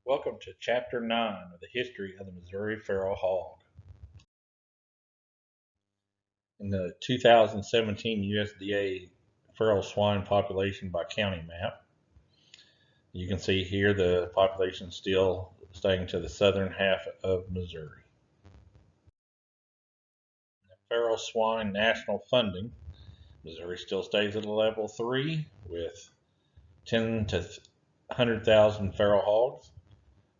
Welcome to Chapter 9 of the History of the Missouri Feral Hog. In the 2017 USDA feral swine population by county map, you can see here the population still staying to the southern half of Missouri. Feral swine national funding, Missouri still stays at a level 3 with 10 to 100,000 feral hogs.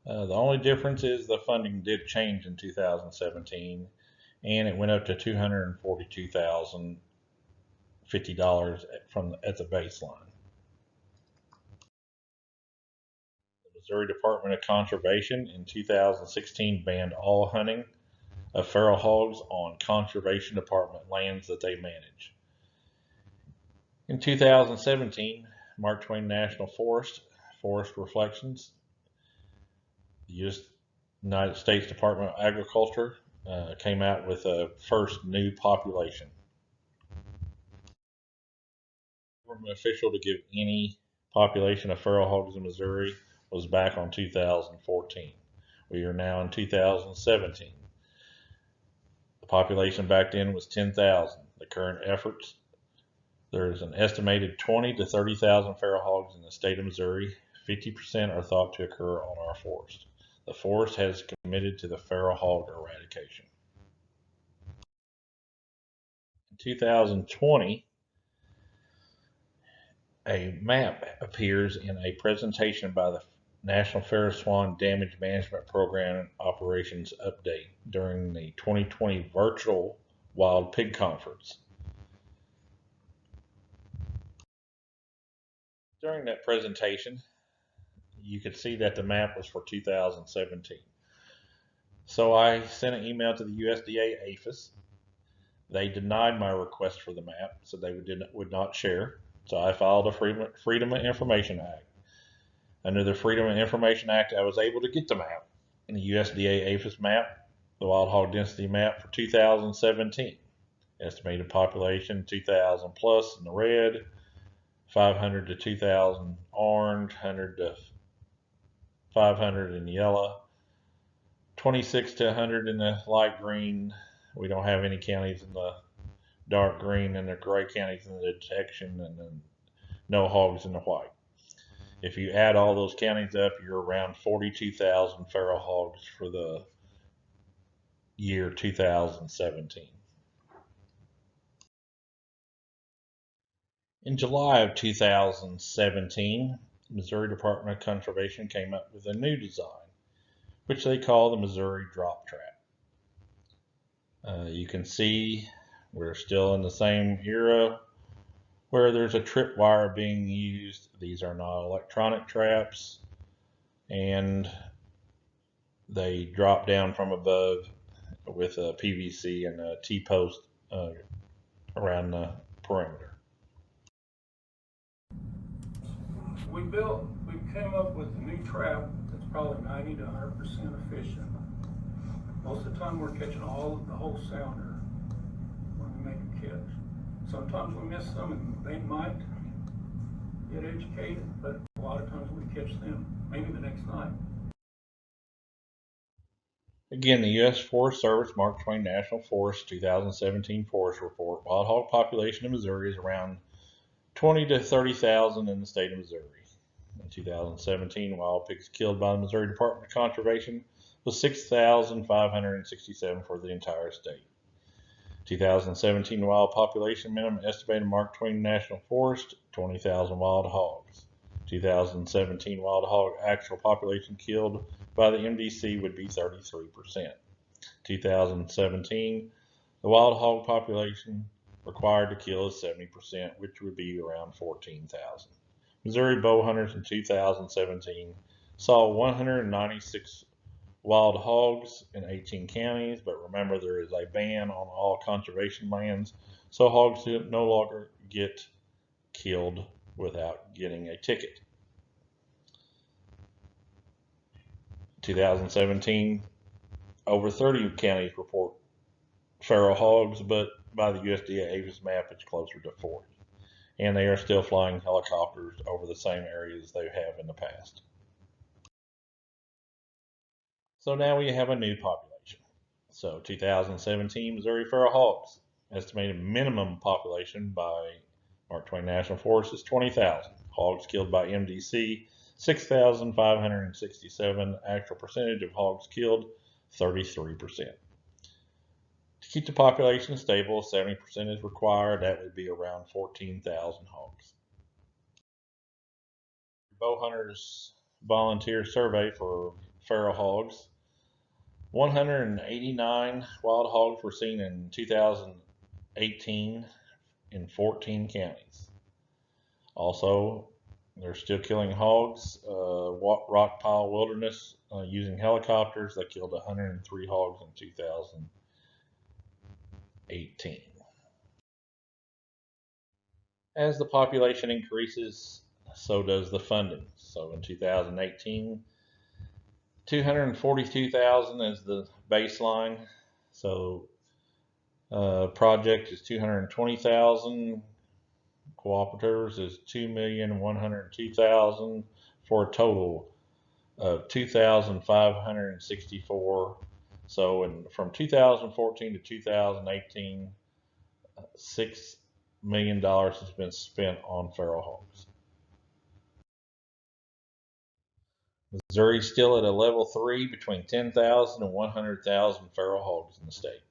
The only difference is the funding did change in 2017, and it went up to $242,050 at the baseline. The Missouri Department of Conservation in 2016 banned all hunting of feral hogs on Conservation Department lands that they manage. In 2017, Mark Twain National Forest Reflections, the United States Department of Agriculture came out with a first new population. Government official to give any population of feral hogs in Missouri was back on 2014. We are now in 2017. The population back then was 10,000. The current efforts, there's an estimated 20 to 30,000 feral hogs in the state of Missouri. 50% are thought to occur on our forest. The forest has committed to the feral hog eradication. In 2020, a map appears in a presentation by the National Feral Swan Damage Management Program Operations Update during the 2020 virtual Wild Pig Conference. During that presentation, you could see that the map was for 2017. So I sent an email to the USDA Aphis. They denied my request for the map, so they would not share. So I filed a Freedom of Information Act. Under the Freedom of Information Act, I was able to get the map. In the USDA Aphis map, the wild hog density map for 2017. Estimated population 2,000 plus in the red, 500 to 2,000 orange, 100 to 500 in yellow, 26 to 100 in the light green. We don't have any counties in the dark green, and the gray counties in the detection, and then no hogs in the white. If you add all those counties up, you're around 42,000 feral hogs for the year 2017. In July of 2017, Missouri Department of Conservation came up with a new design, which they call the Missouri Drop Trap. You can see we're still in the same era where there's a tripwire being used. These are not electronic traps, and they drop down from above with a PVC and a T-post around the perimeter. We came up with a new trap that's probably 90 to 100% efficient. Most of the time we're catching the whole sounder when we make a catch. Sometimes we miss some and they might get educated, but a lot of times we catch them maybe the next night. Again, the U.S. Forest Service Mark Twain National Forest 2017 Forest Report. Wild hog population in Missouri is around 20 to 30,000 in the state of Missouri. In 2017, wild pigs killed by the Missouri Department of Conservation was 6,567 for the entire state. 2017 wild population minimum estimated Mark Twain National Forest, 20,000 wild hogs. 2017 wild hog actual population killed by the MDC would be 33%. 2017, the wild hog population required to kill is 70%, which would be around 14,000. Missouri bow hunters in 2017 saw 196 wild hogs in 18 counties, but remember there is a ban on all conservation lands, so hogs no longer get killed without getting a ticket. 2017, over 30 counties report feral hogs, but by the USDA Aphis map, it's closer to 40. And they are still flying helicopters over the same areas they have in the past. So now we have a new population. So 2017 Missouri feral hogs. Estimated minimum population by Mark Twain National Forest is 20,000. Hogs killed by MDC, 6,567. Actual percentage of hogs killed, 33%. To keep the population stable, 70% is required. That would be around 14,000 hogs. Bow Hunters Volunteer Survey for feral hogs. 189 wild hogs were seen in 2018 in 14 counties. Also, they're still killing hogs. Rock Pile Wilderness using helicopters. They killed 103 hogs in 2018. As the population increases, so does the funding. So in 2018, 242,000 is the baseline. So project is 220,000. Cooperatives is 2,102,000 for a total of 2,564. So from 2014 to 2018, $6 million has been spent on feral hogs. Missouri's still at a level 3 between 10,000 and 100,000 feral hogs in the state.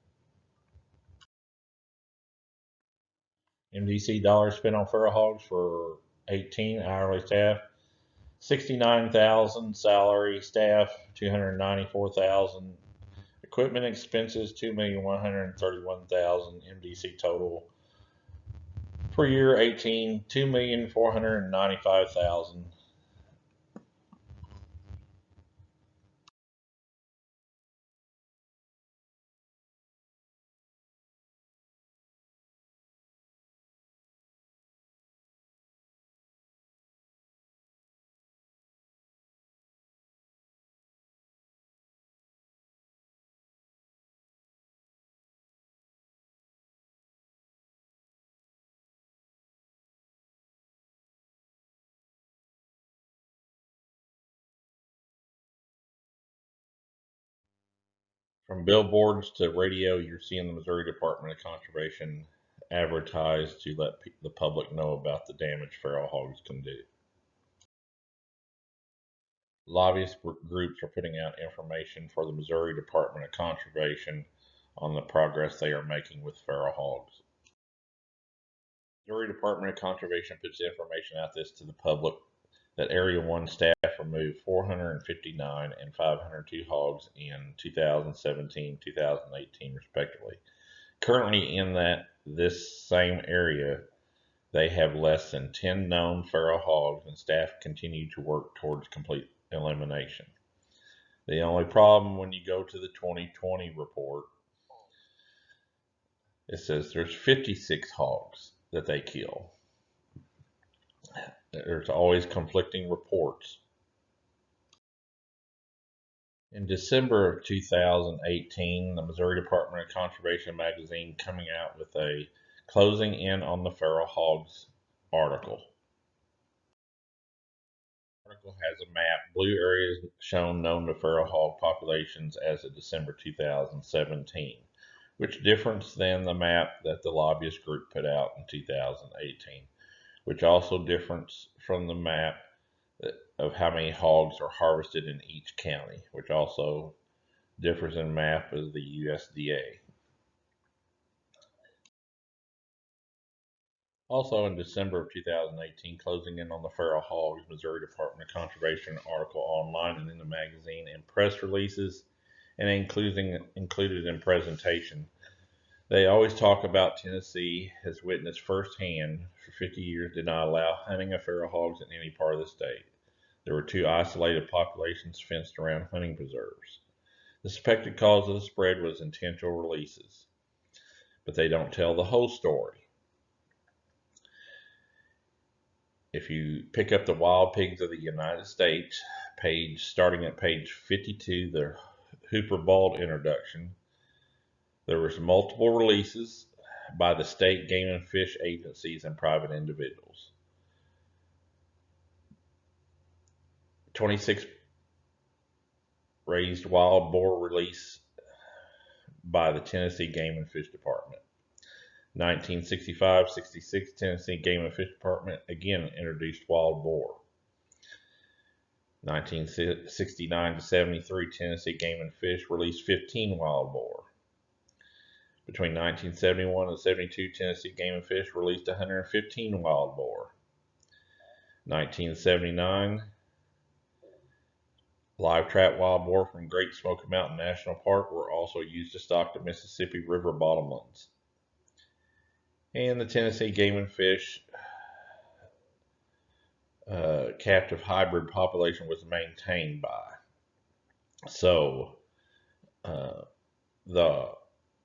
MDC dollars spent on feral hogs for 18 hourly staff, 69,000 salary staff, 294,000 equipment expenses, 2,131,000 MDC total for year 18, 2,495,000. From billboards to radio, you're seeing the Missouri Department of Conservation advertise to let the public know about the damage feral hogs can do. Lobbyist groups are putting out information for the Missouri Department of Conservation on the progress they are making with feral hogs. Missouri Department of Conservation puts information out this to the public that Area 1 staff removed 459 and 502 hogs in 2017, 2018 respectively. Currently in this same area, they have less than 10 known feral hogs, and staff continue to work towards complete elimination. The only problem when you go to the 2020 report, it says there's 56 hogs that they kill. There's always conflicting reports. In December of 2018, the Missouri Department of Conservation magazine coming out with a closing in on the feral hogs article. The article has a map, blue areas shown known to feral hog populations as of December 2017, which differs than the map that the lobbyist group put out in 2018, which also differs from the map of how many hogs are harvested in each county, which also differs in map of the USDA. Also in December of 2018, closing in on the feral hogs, Missouri Department of Conservation article online and in the magazine and press releases, and included in presentation. They always talk about Tennessee has witnessed firsthand for 50 years did not allow hunting of feral hogs in any part of the state. There were 2 isolated populations fenced around hunting preserves. The suspected cause of the spread was intentional releases, but they don't tell the whole story. If you pick up the Wild Pigs of the United States page, starting at page 52, the Hooper Bald introduction, there was multiple releases by the state game and fish agencies and private individuals. 26 raised wild boar release by the Tennessee Game and Fish Department. 1965-66 Tennessee Game and Fish Department again introduced wild boar. 1969-73 Tennessee Game and Fish released 15 wild boar. Between 1971 and 72 Tennessee Game and Fish released 115 wild boar. 1979 live trap wild boar from Great Smoky Mountain National Park were also used to stock the Mississippi River bottomlands. And the Tennessee Game and Fish captive hybrid population was maintained by. So the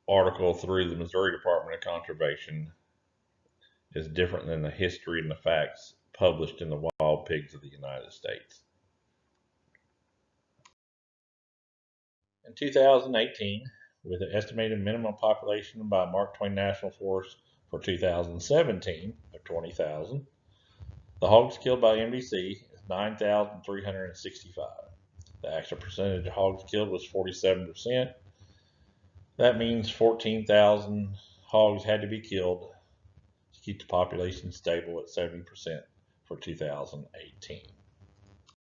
article through the Missouri Department of Conservation is different than the history and the facts published in the Wild Pigs of the United States. In 2018, with an estimated minimum population by Mark Twain National Forest for 2017 of 20,000, the hogs killed by MDC is 9,365. The actual percentage of hogs killed was 47%. That means 14,000 hogs had to be killed to keep the population stable at 70% for 2018.